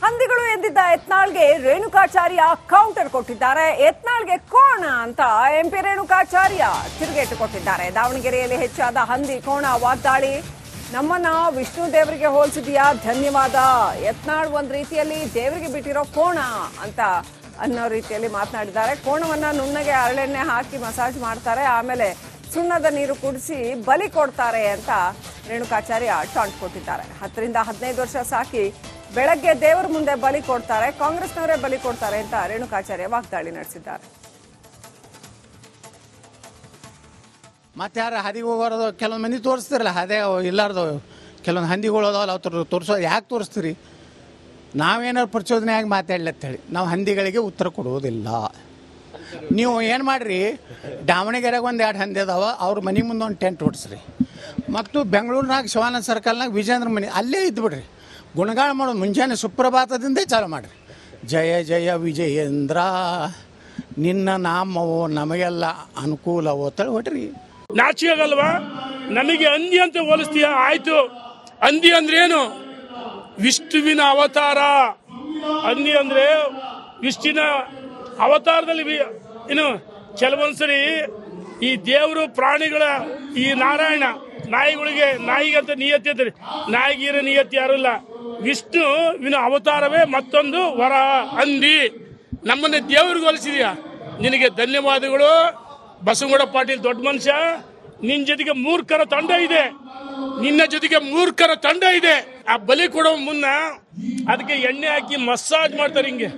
ಹಂದಿಗಳು ಎಂದಿದ್ದ ಯತ್ನಾಳ್ಗೆ ರೇಣುಕಾಚಾರ್ಯ ಕೌಂಟರ್ ಕೊಟ್ಟಿದ್ದಾರೆ. ಯತ್ನಾಳ್ಗೆ ಕೋಣ ಅಂತ ಎಂಪಿ ರೇಣುಕಾಚಾರ್ಯ ತಿರುಗೇಟು ಕೊಟ್ಟಿದ್ದಾರೆ. ದಾವಣಗೆರೆಯಲ್ಲಿ ಹೆಚ್ಚಾದ ಹಂದಿ ಕೋಣ ವಾಗ್ದಾಳಿ. ನಮ್ಮನ್ನ ವಿಷ್ಣು ದೇವರಿಗೆ ಹೋಲಿಸಿದ್ಯಾ, ಧನ್ಯವಾದ. ಯತ್ನಾಳ್ ಒಂದ್ ರೀತಿಯಲ್ಲಿ ದೇವರಿಗೆ ಬಿಟ್ಟಿರೋ ಕೋಣ ಅಂತ ಅನ್ನೋ ರೀತಿಯಲ್ಲಿ ಮಾತನಾಡಿದ್ದಾರೆ. ಕೋಣವನ್ನ ನುಣ್ಣಗೆ ಹರಳೆಣ್ಣೆ ಹಾಕಿ ಮಸಾಜ್ ಮಾಡ್ತಾರೆ, ಆಮೇಲೆ ಸುಣ್ಣದ ನೀರು ಕುಡಿಸಿ ಬಲಿ ಕೊಡ್ತಾರೆ ಅಂತ ರೇಣುಕಾಚಾರ್ಯ ಟಾಂಟ್ ಕೊಟ್ಟಿದ್ದಾರೆ. 10 ರಿಂದ 15 ವರ್ಷ ಸಾಕಿ ಬೆಳಗ್ಗೆ ದೇವರ ಮುಂದೆ ಬಲಿ ಕೊಡ್ತಾರೆ, ಕಾಂಗ್ರೆಸ್ನವರೇ ಬಲಿ ಕೊಡ್ತಾರೆ ಅಂತ ರೇಣುಕಾಚಾರ್ಯ ವಾಗ್ದಾಳಿ ನಡೆಸಿದ್ದಾರೆ. ಮತ್ತೆ ಯಾರು ಹದಿಗೆ ಹೋಗೋದು ಕೆಲವೊಂದು ಮಂದಿ ತೋರಿಸ್ತಿರಲ್ಲ, ಅದೇ ಇಲ್ಲಾರ್ದು ಕೆಲವೊಂದು ಹಂದಿಗಳು ಅದಾವಲ್ಲ ಅವ್ರು ತೋರಿಸೋದು ಯಾಕೆ ತೋರಿಸ್ತೀರಿ? ನಾವೇನಾದ್ರು ಪ್ರಚೋದನೆಯಾಗಿ ಮಾತಾಡ್ಲತ್ತೇಳಿ ನಾವು ಹಂದಿಗಳಿಗೆ ಉತ್ತರ ಕೊಡುವುದಿಲ್ಲ. ನೀವು ಏನು ಮಾಡಿರಿ, ದಾವಣಗೆರೆಗೆ ಒಂದು 2 ಹಂದಿ ಅದಾವ, ಅವ್ರ ಮನೆ ಮುಂದೆ ಒಂದು ಟೆಂಟ್ ಹೊಡ್ಸ್ರಿ. ಮತ್ತು ಬೆಂಗಳೂರಿನಾಗ ಶಿವಾನಂದ ಸರ್ಕಲ್ನಾಗ ವಿಜೇಂದ್ರ ಮನೆ ಅಲ್ಲೇ ಇದ್ದುಬಿಡ್ರಿ. ಗುಣಗಾನ ಮಾಡೋದು ಮುಂಜಾನೆ ಸುಪ್ರಭಾತದಿಂದ ಚಾಲು ಮಾಡಿರಿ. ಜಯ ಜಯ ವಿಜಯೇಂದ್ರ ನಿನ್ನ ನಾಮವೋ ನಮಗೆಲ್ಲ ಅನುಕೂಲವೋ ತಳಿ ಹೊಟ್ರಿ. ನಾಚಿಕಾಗಲ್ವಾ? ನಮಗೆ ಹಂದಿ ಅಂತ ಹೋಲಿಸ್ತೀಯ? ಆಯ್ತು, ಹಂದಿ ಅಂದ್ರೆ ಏನು? ವಿಷ್ಣುವಿನ ಅವತಾರ. ಹಂದಿ ಅಂದ್ರೆ ವಿಷ್ಣುವಿನ ಅವತಾರದಲ್ಲಿ ಏನು ಕೆಲವೊಂದ್ಸರಿ ಈ ದೇವರು ಪ್ರಾಣಿಗಳ ಈ ನಾರಾಯಣ ನಾಯಿಗಂತ ನಿಯತಿ ಅಂತಾರೆ. ನಾಯಿಗಿರೋ ನಿಯತಿ ಯಾರಿಲ್ಲ. ವಿಷ್ಣುವಿನ ಅವತಾರವೇ ಮತ್ತೊಂದು ವರ ಹಂದಿ. ನಮ್ಮನ್ನ ದೇವ್ರಿಗೆ ಹೋಲಿಸಿದ್ಯಾ, ನಿನಗೆ ಧನ್ಯವಾದಗಳು. ಬಸವಗೌಡ ಪಾಟೀಲ್ ದೊಡ್ಡ ಮನುಷ್ಯ. ನಿನ್ನ ಜೊತೆಗೆ ಮೂರ್ಖರ ತಂಡ ಇದೆ, ನಿನ್ನ ಜೊತೆಗೆ ಮೂರ್ಖರ ತಂಡ ಇದೆ. ಆ ಬಲಿ ಕೊಡೋ ಮುನ್ನ ಅದಕ್ಕೆ ಎಣ್ಣೆ ಹಾಕಿ ಮಸಾಜ್ ಮಾಡ್ತಾರೆ. ಹಿಂಗೆ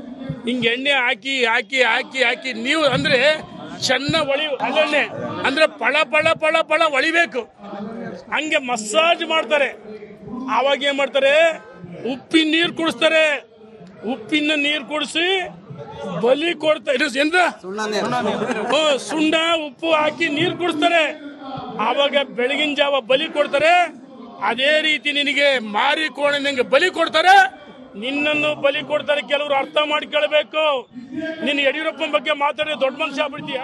ಎಣ್ಣೆ ಹಾಕಿ ಹಾಕಿ ಹಾಕಿ ಹಾಕಿ ನೀವು ಅಂದ್ರೆ ಚೆನ್ನ ಹಳೆಣ್ಣೆ ಅಂದ್ರೆ ಪಳ ಪಳ ಪಳ ಪಳ ಒಳಿಬೇಕು, ಹಂಗೆ ಮಸಾಜ್ ಮಾಡ್ತಾರೆ. ಆವಾಗ ಏನ್ ಮಾಡ್ತಾರೆ, ಉಪ್ಪಿನ ನೀರು ಕುಡಿಸ್ತಾರೆ. ಉಪ್ಪಿನ ನೀರು ಕುಡಿಸಿ ಬಲಿ ಕೊಡ್ತಾರೆ. ಸುಣ್ಣ ಉಪ್ಪು ಹಾಕಿ ನೀರು ಕುಡಿಸ್ತಾರೆ. ಆವಾಗ ಬೆಳಗಿನ ಜಾವ ಬಲಿ ಕೊಡ್ತಾರೆ. ಅದೇ ರೀತಿ ನಿನಗೆ ಮಾರಿ ಕೋಣನಿಗೆ ಬಲಿ ಕೊಡ್ತಾರೆ, ನಿನ್ನನ್ನು ಬಲಿ ಕೊಡ್ತಾರೆ. ಕೆಲವರು ಅರ್ಥ ಮಾಡ್ಕೊಳ್ಬೇಕು. ನೀನು ಯಡಿಯೂರಪ್ಪನ ಬಗ್ಗೆ ಮಾತಾಡಿದ್ರೆ ದೊಡ್ಡ ಮನುಷ್ಯ ಆಗ್ಬಿಡ್ತೀಯ.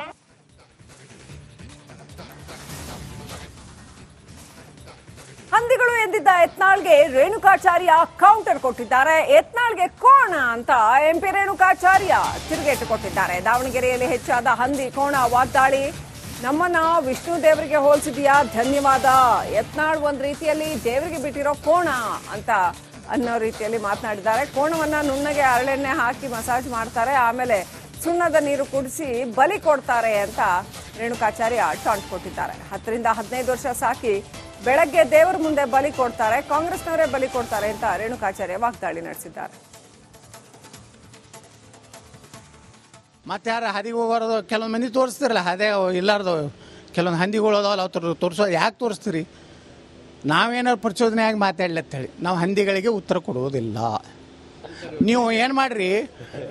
ಹಂದಿಗಳು ಎಂದಿದ್ದ ಯತ್ನಾಳ್ಗೆ ರೇಣುಕಾಚಾರ್ಯ ಕೌಂಟರ್ ಕೊಟ್ಟಿದ್ದಾರೆ. ಯತ್ನಾಳ್ಗೆ ಕೋಣ ಅಂತ ಎಂಪಿ ರೇಣುಕಾಚಾರ್ಯ ತಿರುಗೇಟು ಕೊಟ್ಟಿದ್ದಾರೆ. ದಾವಣಗೆರೆಯಲ್ಲಿ ಹೆಚ್ಚಾದ ಹಂದಿ ಕೋಣ ವಾಗ್ದಾಳಿ. ನಮ್ಮನ್ನ ವಿಷ್ಣು ದೇವರಿಗೆ ಹೋಲಿಸಿದ್ಯಾ, ಧನ್ಯವಾದ. ಯತ್ನಾಳ್ ಒಂದ್ ರೀತಿಯಲ್ಲಿ ದೇವರಿಗೆ ಬಿಟ್ಟಿರೋ ಕೋಣ ಅಂತ ಅನ್ನೋ ರೀತಿಯಲ್ಲಿ ಮಾತನಾಡಿದ್ದಾರೆ. ಕೋಣವನ್ನ ನುಣ್ಣಗೆ ಹರಳೆಣ್ಣೆ ಹಾಕಿ ಮಸಾಜ್ ಮಾಡ್ತಾರೆ, ಆಮೇಲೆ ಸುಣ್ಣದ ನೀರು ಕುಡಿಸಿ ಬಲಿ ಕೊಡ್ತಾರೆ ಅಂತ ರೇಣುಕಾಚಾರ್ಯ ಟಾಂಟ್ ಕೊಟ್ಟಿದ್ದಾರೆ. 10 ರಿಂದ 15 ವರ್ಷ ಸಾಕಿ ಬೆಳಗ್ಗೆ ದೇವರ ಮುಂದೆ ಬಲಿ ಕೊಡ್ತಾರೆ, ಕಾಂಗ್ರೆಸ್ನವರೇ ಬಲಿ ಕೊಡ್ತಾರೆ ಅಂತ ರೇಣುಕಾಚಾರ್ಯ ವಾಗ್ದಾಳಿ ನಡೆಸಿದ್ದಾರೆ. ಮತ್ತೆ ಯಾರು ಹದಿಗೆ ಹೋಗೋದು ಕೆಲವೊಂದು ಮಂದಿ ತೋರಿಸ್ತಿರಲ್ಲ, ಅದೇ ಇಲ್ಲಾರ್ದು ಕೆಲವೊಂದು ಹಂದಿಗಳು ಅದಾವಲ್ಲ ಅವ್ರು ತೋರಿಸೋದು ಯಾಕೆ ತೋರಿಸ್ತೀರಿ? ನಾವೇನಾದ್ರು ಪ್ರಚೋದನೆಯಾಗಿ ಮಾತಾಡ್ಲತ್ತೇಳಿ ನಾವು ಹಂದಿಗಳಿಗೆ ಉತ್ತರ ಕೊಡುವುದಿಲ್ಲ. ನೀವು ಏನು ಮಾಡಿರಿ,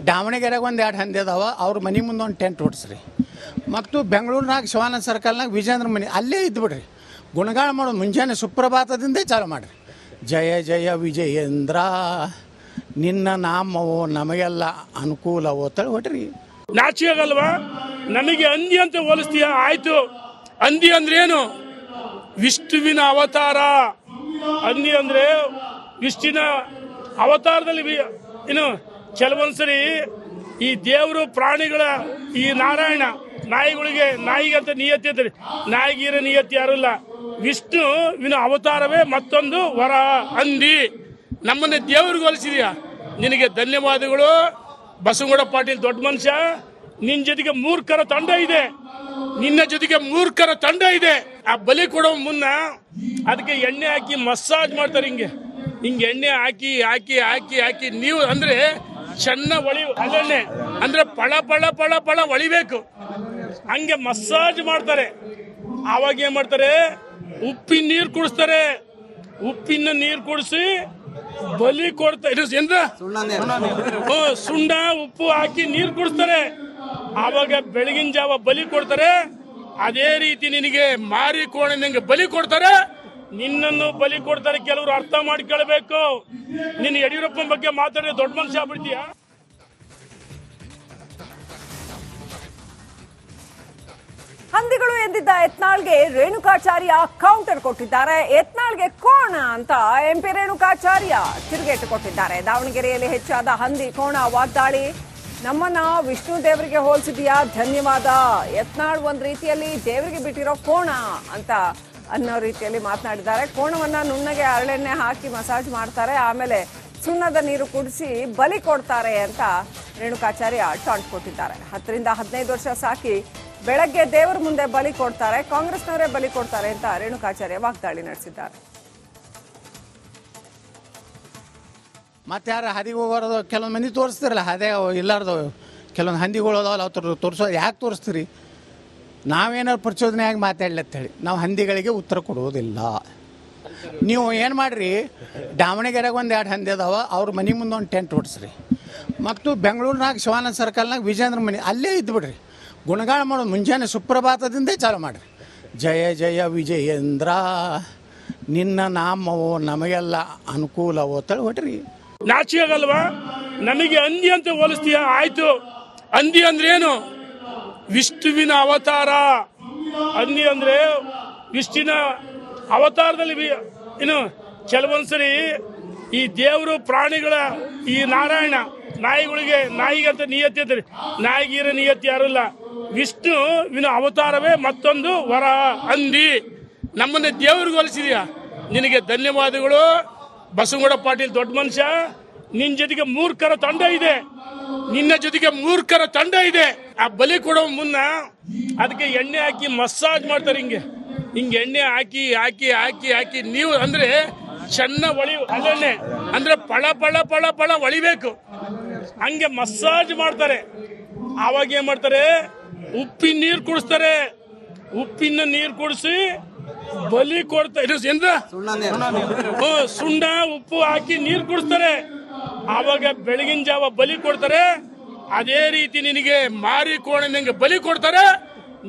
ದಾವಣಗೆರೆಗೆ ಒಂದು 2 ಹಂದಿ ಅದಾವ, ಅವ್ರ ಮನೆ ಮುಂದೆ ಒಂದು ಟೆಂಟ್ ಹೊಡ್ಸ್ರಿ. ಮತ್ತು ಬೆಂಗಳೂರಿನಾಗ ಶಿವಾನಂದ ಸರ್ಕಲ್ನಾಗ ವಿಜೇಂದ್ರ ಮನೆ ಅಲ್ಲೇ ಇದ್ದುಬಿಡ್ರಿ. ಗುಣಗಾನ ಮಾಡೋದು ಮುಂಜಾನೆ ಸುಪ್ರಭಾತದಿಂದ ಚಾಲು ಮಾಡಿರಿ. ಜಯ ಜಯ ವಿಜಯೇಂದ್ರ ನಿನ್ನ ನಾಮವೋ ನಮಗೆಲ್ಲ ಅನುಕೂಲವೋ ತಳಿ ಹೊಟ್ರಿ. ನಾಚಿಕಾಗಲ್ವಾ? ನಮಗೆ ಹಂದಿ ಅಂತ ಹೋಲಿಸ್ತೀಯ? ಆಯ್ತು, ಹಂದಿ ಅಂದ್ರೆ ಏನು? ವಿಷ್ಣುವಿನ ಅವತಾರ. ಹಂದಿ ಅಂದ್ರೆ ವಿಷ್ಣುವಿನ ಅವತಾರದಲ್ಲಿ ಏನು ಕೆಲವೊಂದ್ಸರಿ ಈ ದೇವರು ಪ್ರಾಣಿಗಳ ಈ ನಾರಾಯಣ ನಾಯಿಗಂತ ನಿಯತಿ ಅಂತಾರೆ. ನಾಯಿಗಿರೋ ನಿಯತಿ ಯಾರಿಲ್ಲ. ವಿಷ್ಣುವಿನ ಅವತಾರವೇ ಮತ್ತೊಂದು ವರ ಹಂದಿ. ನಮ್ಮನ್ನ ದೇವ್ರಿಗೆ ಹೋಲಿಸಿದ್ಯಾ, ನಿನಗೆ ಧನ್ಯವಾದಗಳು. ಬಸವಗೌಡ ಪಾಟೀಲ್ ದೊಡ್ಡ ಮನುಷ್ಯ. ನಿನ್ನ ಜೊತೆಗೆ ಮೂರ್ಖರ ತಂಡ ಇದೆ, ನಿನ್ನ ಜೊತೆಗೆ ಮೂರ್ಖರ ತಂಡ ಇದೆ. ಆ ಬಲಿ ಕೊಡೋ ಮುನ್ನ ಅದಕ್ಕೆ ಎಣ್ಣೆ ಹಾಕಿ ಮಸಾಜ್ ಮಾಡ್ತಾರೆ. ಹಿಂಗೆ ಎಣ್ಣೆ ಹಾಕಿ ಹಾಕಿ ಹಾಕಿ ಹಾಕಿ ನೀವು ಅಂದ್ರೆ ಚೆನ್ನ ಹಳೆಣ್ಣೆ ಅಂದ್ರೆ ಪಳ ಪಳ ಪಳ ಪಳ ಒಳಿಬೇಕು, ಹಂಗೆ ಮಸಾಜ್ ಮಾಡ್ತಾರೆ. ಆವಾಗ ಏನ್ ಮಾಡ್ತಾರೆ, ಉಪ್ಪಿನ ನೀರು ಕುಡಿಸ್ತಾರೆ. ಉಪ್ಪಿನ ನೀರು ಕುಡಿಸಿ ಬಲಿ ಕೊಡ್ತಾರೆ. ಸುಣ್ಣ ಉಪ್ಪು ಹಾಕಿ ನೀರು ಕುಡಿಸ್ತಾರೆ. ಆವಾಗ ಬೆಳಗಿನ ಜಾವ ಬಲಿ ಕೊಡ್ತಾರೆ. ಅದೇ ರೀತಿ ನಿನಗೆ ಮಾರಿ ಕೋಣನಿಗೆ ಬಲಿ ಕೊಡ್ತಾರೆ, ನಿನ್ನನ್ನು ಬಲಿ ಕೊಡ್ತಾರೆ. ಕೆಲವರು ಅರ್ಥ ಮಾಡ್ಕೊಳ್ಬೇಕು. ನೀನು ಯಡಿಯೂರಪ್ಪನ ಬಗ್ಗೆ ಮಾತಾಡಿದ್ರೆ ದೊಡ್ಡ ಮನುಷ್ಯ ಆಗ್ಬಿಡ್ತೀಯ. ಹಂದಿಗಳು ಎಂದಿದ್ದ ಯತ್ನಾಳ್ಗೆ ರೇಣುಕಾಚಾರ್ಯ ಕೌಂಟರ್ ಕೊಟ್ಟಿದ್ದಾರೆ. ಯತ್ನಾಳ್ಗೆ ಕೋಣ ಅಂತ ಎಂಪಿ ರೇಣುಕಾಚಾರ್ಯ ತಿರುಗೇಟು ಕೊಟ್ಟಿದ್ದಾರೆ. ದಾವಣಗೆರೆಯಲ್ಲಿ ಹೆಚ್ಚಾದ ಹಂದಿ ಕೋಣ ವಾಗ್ದಾಳಿ. ನಮ್ಮನ್ನ ವಿಷ್ಣು ದೇವರಿಗೆ ಹೋಲಿಸಿದ್ಯಾ, ಧನ್ಯವಾದ. ಯತ್ನಾಳ್ ಒಂದ್ ರೀತಿಯಲ್ಲಿ ದೇವರಿಗೆ ಬಿಟ್ಟಿರೋ ಕೋಣ ಅಂತ ಅನ್ನೋ ರೀತಿಯಲ್ಲಿ ಮಾತನಾಡಿದ್ದಾರೆ. ಕೋಣವನ್ನ ನುಣ್ಣಗೆ ಹರಳೆಣ್ಣೆ ಹಾಕಿ ಮಸಾಜ್ ಮಾಡ್ತಾರೆ, ಆಮೇಲೆ ಸುಣ್ಣದ ನೀರು ಕುಡಿಸಿ ಬಲಿ ಕೊಡ್ತಾರೆ ಅಂತ ರೇಣುಕಾಚಾರ್ಯ ಟಾಂಟ್ ಕೊಟ್ಟಿದ್ದಾರೆ. 10 ರಿಂದ 15 ವರ್ಷ ಸಾಕಿ ಬೆಳಗ್ಗೆ ದೇವರ ಮುಂದೆ ಬಲಿ ಕೊಡ್ತಾರೆ, ಕಾಂಗ್ರೆಸ್ನವರೇ ಬಲಿ ಕೊಡ್ತಾರೆ ಅಂತ ರೇಣುಕಾಚಾರ್ಯ ವಾಗ್ದಾಳಿ ನಡೆಸಿದ್ದಾರೆ. ಮತ್ತೆ ಯಾರು ಹದಿಗೆ ಹೋಗೋದು ಕೆಲವೊಂದು ಮಂದಿ ತೋರಿಸ್ತಿರಲ್ಲ, ಅದೇ ಇಲ್ಲಾರ್ದು ಕೆಲವೊಂದು ಹಂದಿಗಳು ಅದಾವಲ್ಲ ಅವ್ರು ತೋರಿಸೋದು ಯಾಕೆ ತೋರಿಸ್ತೀರಿ? ನಾವೇನಾದ್ರು ಪ್ರಚೋದನೆಯಾಗಿ ಮಾತಾಡ್ಲತ್ತೇಳಿ ನಾವು ಹಂದಿಗಳಿಗೆ ಉತ್ತರ ಕೊಡುವುದಿಲ್ಲ. ನೀವು ಏನು ಮಾಡಿರಿ, ದಾವಣಗೆರೆಗೆ ಒಂದು 2 ಹಂದಿ ಅದಾವ, ಅವ್ರ ಮನೆ ಮುಂದೆ ಒಂದು ಟೆಂಟ್ ಹೊಡ್ಸ್ರಿ. ಮತ್ತು ಬೆಂಗಳೂರಿನಾಗ ಶಿವಾನಂದ ಸರ್ಕಲ್ನಾಗ ವಿಜೇಂದ್ರ ಮನೆ ಅಲ್ಲೇ ಇದ್ದುಬಿಡ್ರಿ. ಗುಣಗಾನ ಮಾಡೋದು ಮುಂಜಾನೆ ಸುಪ್ರಭಾತದಿಂದೇ ಚಾಲು ಮಾಡಿರಿ. ಜಯ ಜಯ ವಿಜಯೇಂದ್ರ ನಿನ್ನ ನಾಮವೋ ನಮಗೆಲ್ಲ ಅನುಕೂಲವೋ ತಳಿ ಹೊಟ್ರಿ. ನಾಚಿಕೆ ಆಗಲ್ವಾ? ನಮಗೆ ಹಂದಿ ಅಂತ ಹೋಲಿಸ್ತೀಯ? ಆಯ್ತು, ಹಂದಿ ಅಂದ್ರೇನು? ವಿಷ್ಣುವಿನ ಅವತಾರ. ಹಂದಿ ಅಂದ್ರೆ ವಿಷ್ಣುವಿನ ಅವತಾರದಲ್ಲಿ ಇನ್ನು ಕೆಲವೊಂದ್ಸರಿ ಈ ದೇವರು ಪ್ರಾಣಿಗಳ ಈ ನಾರಾಯಣ ನಾಯಿಗಂತ ನಿಯತಿ ಅಂತಾರೆ. ನಾಯಿಗೀರ ನಿಯತಿ ಯಾರಿಲ್ಲ. ವಿಷ್ಣುವಿನ ಅವತಾರವೇ ಮತ್ತೊಂದು ವರ ಹಂದಿ. ನಮ್ಮನ್ನ ದೇವ್ರಿಗೆ ಹೋಲಿಸಿದ್ಯಾ, ನಿನಗೆ ಧನ್ಯವಾದಗಳು. ಬಸವಗೌಡ ಪಾಟೀಲ್ ದೊಡ್ಡ ಮನುಷ್ಯ. ನಿನ್ನ ಜೊತೆಗೆ ಮೂರ್ಖರ ತಂಡ ಇದೆ, ನಿನ್ನ ಜೊತೆಗೆ ಮೂರ್ಖರ ತಂಡ ಇದೆ. ಆ ಬಲಿ ಕೊಡೋ ಮುನ್ನ ಅದಕ್ಕೆ ಎಣ್ಣೆ ಹಾಕಿ ಮಸಾಜ್ ಮಾಡ್ತಾರೆ. ಹಿಂಗೆ ಎಣ್ಣೆ ಹಾಕಿ ಹಾಕಿ ಹಾಕಿ ಹಾಕಿ ನೀವು ಅಂದ್ರೆ ಚೆನ್ನ ಅಲ್ಲೆಣ್ಣೆ ಅಂದ್ರೆ ಪಳ ಪಳ ಪಳ ಪಳ ಒಳಿಬೇಕು, ಹಂಗೆ ಮಸಾಜ್ ಮಾಡ್ತಾರೆ. ಆವಾಗ ಏನ್ ಮಾಡ್ತಾರೆ, ಉಪ್ಪಿನ ನೀರು ಕುಡಿಸ್ತಾರೆ. ಉಪ್ಪಿನ ನೀರು ಕುಡಿಸಿ ಬಲಿ ಕೊಡ್ತಾರೆ. ಸುಣ್ಣ ಉಪ್ಪು ಹಾಕಿ ನೀರು ಕುಡಿಸ್ತಾರೆ. ಆವಾಗ ಬೆಳಗಿನ ಜಾವ ಬಲಿ ಕೊಡ್ತಾರೆ. ಅದೇ ರೀತಿ ನಿನಗೆ ಮಾರಿ ಕೋಣಂಗೆ ಬಲಿ ಕೊಡ್ತಾರೆ,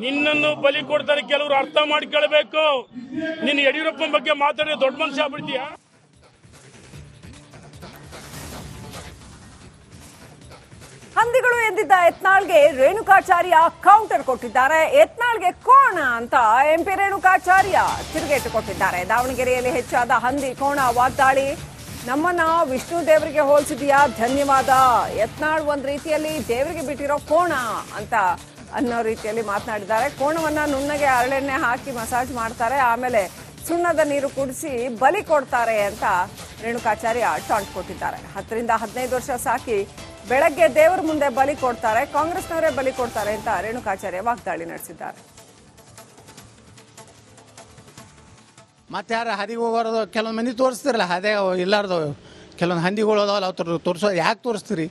ನಿನ್ನನ್ನು ಬಲಿ ಕೊಡ್ತಾರೆ. ಕೆಲವರು ಅರ್ಥ ಮಾಡ್ಕೊಳ್ಬೇಕು. ನೀನು ಯಡಿಯೂರಪ್ಪನ ಬಗ್ಗೆ ಮಾತಾಡಿ ದೊಡ್ಡ ಮನುಷ್ಯ ಆಗ್ಬಿಡ್ತೀಯ. ಹಂದಿಗಳು ಎಂದಿದ್ದ ಯತ್ನಾಳ್ಗೆ ರೇಣುಕಾಚಾರ್ಯ ಕೌಂಟರ್ ಕೊಟ್ಟಿದ್ದಾರೆ. ಯತ್ನಾಳ್ಗೆ ಕೋಣ ಅಂತ ಎಂಪಿ ರೇಣುಕಾಚಾರ್ಯ ತಿರುಗೇಟು ಕೊಟ್ಟಿದ್ದಾರೆ. ದಾವಣಗೆರೆಯಲ್ಲಿ ಹೆಚ್ಚಾದ ಹಂದಿ ಕೋಣ ವಾಗ್ದಾಳಿ. ನಮ್ಮನ್ನ ವಿಷ್ಣು ದೇವರಿಗೆ ಹೋಲಿಸಿದ್ಯಾ, ಧನ್ಯವಾದ. ಯತ್ನಾಳ್ ಒಂದ್ ರೀತಿಯಲ್ಲಿ ದೇವರಿಗೆ ಬಿಟ್ಟಿರೋ ಕೋಣ ಅಂತ ಅನ್ನೋ ರೀತಿಯಲ್ಲಿ ಮಾತನಾಡಿದ್ದಾರೆ. ಕೋಣವನ್ನ ನುಣ್ಣಗೆ ಹರಳೆಣ್ಣೆ ಹಾಕಿ ಮಸಾಜ್ ಮಾಡ್ತಾರೆ, ಆಮೇಲೆ ಸುಣ್ಣದ ನೀರು ಕುಡಿಸಿ ಬಲಿ ಕೊಡ್ತಾರೆ ಅಂತ ರೇಣುಕಾಚಾರ್ಯ ಟಾಂಟ್ ಕೊಟ್ಟಿದ್ದಾರೆ. 10 ರಿಂದ 15 ವರ್ಷ ಸಾಕಿ ಬೆಳಗ್ಗೆ ದೇವರ ಮುಂದೆ ಬಲಿ ಕೊಡ್ತಾರೆ, ಕಾಂಗ್ರೆಸ್ನವರೇ ಬಲಿ ಕೊಡ್ತಾರೆ ಅಂತ ರೇಣುಕಾಚಾರ್ಯ ವಾಗ್ದಾಳಿ ನಡೆಸಿದ್ದಾರೆ. ಮತ್ತೆ ಯಾರು ಹದಿಗೆ ಹೋಗೋದು ಕೆಲವೊಂದು ಮಂದಿ ತೋರಿಸ್ತಿರಲ್ಲ, ಅದೇ ಇಲ್ಲಾರ್ದು ಕೆಲವೊಂದು ಹಂದಿಗಳು ಅದಾವಲ್ಲ ಅವ್ರು ತೋರಿಸೋದು ಯಾಕೆ ತೋರಿಸ್ತೀರಿ?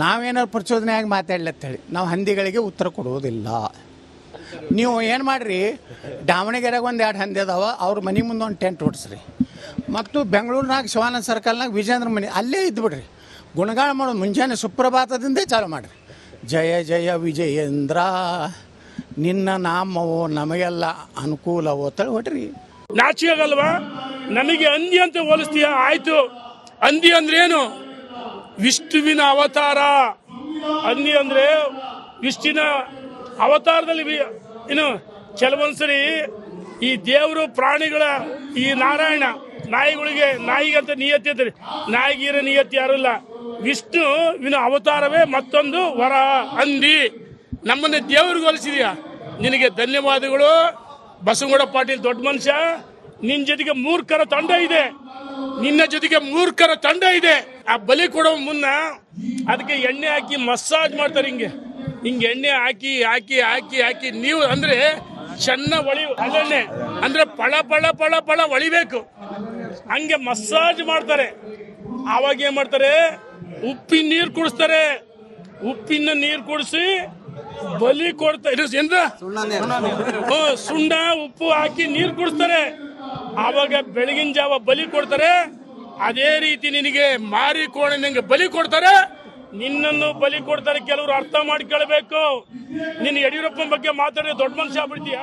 ನಾವೇನಾದ್ರು ಪ್ರಚೋದನೆಯಾಗಿ ಮಾತಾಡ್ಲತ್ತೇಳಿ ನಾವು ಹಂದಿಗಳಿಗೆ ಉತ್ತರ ಕೊಡುವುದಿಲ್ಲ. ನೀವು ಏನು ಮಾಡಿರಿ, ದಾವಣಗೆರೆಗೆ ಒಂದು 2 ಹಂದಿ ಅದಾವ, ಅವ್ರ ಮನೆ ಮುಂದೆ ಒಂದು ಟೆಂಟ್ ಹೊಡ್ಸ್ರಿ. ಮತ್ತು ಬೆಂಗಳೂರಿನಾಗ ಶಿವಾನಂದ ಸರ್ಕಲ್ನಾಗ ವಿಜೇಂದ್ರ ಮನೆ ಅಲ್ಲೇ ಇದ್ದುಬಿಡ್ರಿ. ಗುಣಗಾನ ಮಾಡೋದು ಮುಂಜಾನೆ ಸುಪ್ರಭಾತದಿಂದೇ ಚಾಲು ಮಾಡಿರಿ. ಜಯ ಜಯ ವಿಜಯೇಂದ್ರ ನಿನ್ನ ನಾಮವೋ ನಮಗೆಲ್ಲ ಅನುಕೂಲವೋ ತಳಿ ಹೊಟ್ರಿ. ನಾಚಿಕೆ ಆಗಲ್ವಾ? ನಮಗೆ ಹಂದಿ ಅಂತ ಹೋಲಿಸ್ತೀಯ? ಆಯ್ತು, ಹಂದಿ ಅಂದ್ರೇನು? ವಿಷ್ಣುವಿನ ಅವತಾರ. ಹಂದಿ ಅಂದ್ರೆ ವಿಷ್ಣುವಿನ ಅವತಾರದಲ್ಲಿ ಇನ್ನು ಕೆಲವೊಂದ್ಸರಿ ಈ ದೇವರು ಪ್ರಾಣಿಗಳ ಈ ನಾರಾಯಣ ನಾಯಿಗಂತ ನಿಯತಿ ಅಂತಾರೆ. ನಾಯಿಗೀರ ನಿಯತಿ ಯಾರಿಲ್ಲ. ವಿಷ್ಣುವಿನ ಅವತಾರವೇ ಮತ್ತೊಂದು ವರ ಹಂದಿ. ನಮ್ಮನ್ನ ದೇವ್ರಿಗೆ ಹೋಲಿಸಿದ್ಯಾ, ನಿನಗೆ ಧನ್ಯವಾದಗಳು. ಬಸವಗೌಡ ಪಾಟೀಲ್ ದೊಡ್ಡ ಮನುಷ್ಯ. ನಿನ್ನ ಜೊತೆಗೆ ಮೂರ್ಖರ ತಂಡ ಇದೆ, ನಿನ್ನ ಜೊತೆಗೆ ಮೂರ್ಖರ ತಂಡ ಇದೆ. ಆ ಬಲಿ ಕೊಡೋ ಮುನ್ನ ಅದಕ್ಕೆ ಎಣ್ಣೆ ಹಾಕಿ ಮಸಾಜ್ ಮಾಡ್ತಾರೆ. ಹಿಂಗೆ ಎಣ್ಣೆ ಹಾಕಿ ಹಾಕಿ ಹಾಕಿ ಹಾಕಿ ನೀವು ಅಂದ್ರೆ ಚೆನ್ನ ಅಲ್ಲೆಣ್ಣೆ ಅಂದ್ರೆ ಪಳ ಪಳ ಪಳ ಪಳ ಒಳಿಬೇಕು, ಹಂಗೆ ಮಸಾಜ್ ಮಾಡ್ತಾರೆ. ಆವಾಗ ಏನ್ ಮಾಡ್ತಾರೆ, ಉಪ್ಪಿನ ನೀರು ಕುಡಿಸ್ತಾರೆ. ಉಪ್ಪಿನ ನೀರು ಕುಡಿಸಿ ಬಲಿ ಕೊಡ್ತಾರೆ. ಸುಣ್ಣ ಉಪ್ಪು ಹಾಕಿ ನೀರು ಕುಡಿಸ್ತಾರೆ. ಆವಾಗ ಬೆಳಗಿನ ಜಾವ ಬಲಿ ಕೊಡ್ತಾರೆ. ಅದೇ ರೀತಿ ನಿನಗೆ ಮಾರಿ ಕೋಣಂಗೆ ಬಲಿ ಕೊಡ್ತಾರೆ, ನಿನ್ನನ್ನು ಬಲಿ ಕೊಡ್ತಾರೆ. ಕೆಲವರು ಅರ್ಥ ಮಾಡ್ಕೊಳ್ಬೇಕು. ನೀನು ಯಡಿಯೂರಪ್ಪನ ಬಗ್ಗೆ ಮಾತಾಡಿ ದೊಡ್ಡ ಮನುಷ್ಯ ಆಗ್ಬಿಡ್ತೀಯ.